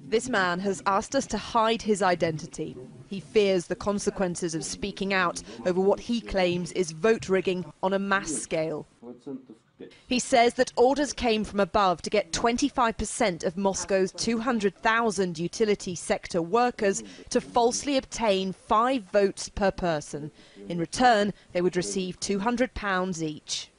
This man has asked us to hide his identity. He fears the consequences of speaking out over what he claims is vote rigging on a mass scale. He says that orders came from above to get 25% of Moscow's 200,000 utility sector workers to falsely obtain 5 votes per person. In return, they would receive £200 each.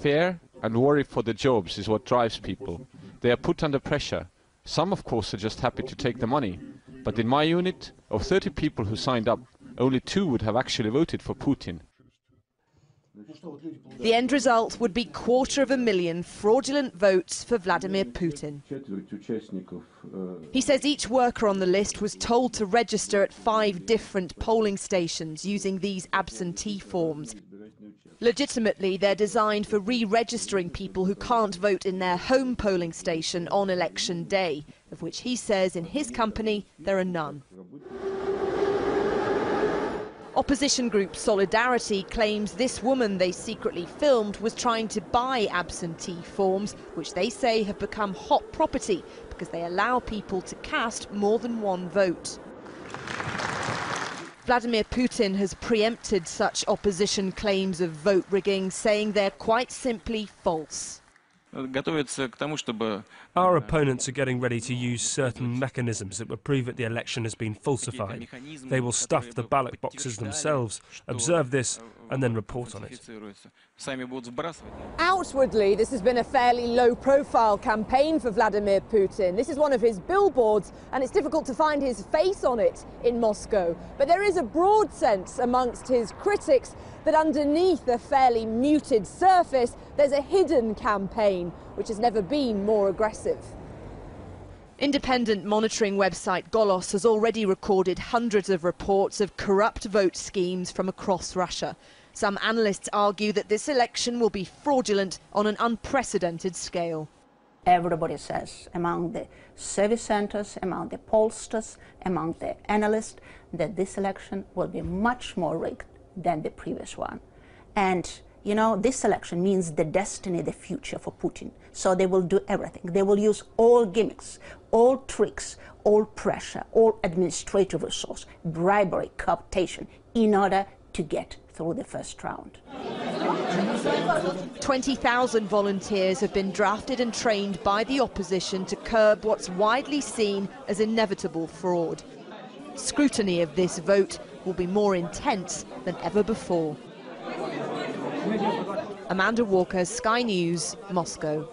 Fear and worry for the jobs is what drives people. They are put under pressure. Some, of course, are just happy to take the money. But in my unit, of 30 people who signed up, only 2 would have actually voted for Putin. The end result would be 250,000 fraudulent votes for Vladimir Putin. He says each worker on the list was told to register at 5 different polling stations using these absentee forms. Legitimately, they're designed for re-registering people who can't vote in their home polling station on election day, of which he says in his company there are none. Opposition group Solidarity claims this woman they secretly filmed was trying to buy absentee forms, which they say have become hot property because they allow people to cast more than 1 vote. Vladimir Putin has preempted such opposition claims of vote rigging, saying they're quite simply false. Our opponents are getting ready to use certain mechanisms that will prove that the election has been falsified. They will stuff the ballot boxes themselves, observe this and then report on it. Outwardly, this has been a fairly low-profile campaign for Vladimir Putin. This is one of his billboards, and it's difficult to find his face on it in Moscow. But there is a broad sense amongst his critics that underneath a fairly muted surface, there's a hidden campaign which has never been more aggressive. Independent monitoring website Golos has already recorded hundreds of reports of corrupt vote schemes from across Russia. Some analysts argue that this election will be fraudulent on an unprecedented scale. Everybody says, among the service centers, among the pollsters, among the analysts, that this election will be much more rigged than the previous one. And, you know, this election means the destiny, the future for Putin. So they will do everything. They will use all gimmicks, all tricks, all pressure, all administrative resource, bribery, cooptation, in order to get through the first round. 20,000 volunteers have been drafted and trained by the opposition to curb what's widely seen as inevitable fraud. Scrutiny of this vote will be more intense than ever before. Amanda Walker, Sky News, Moscow.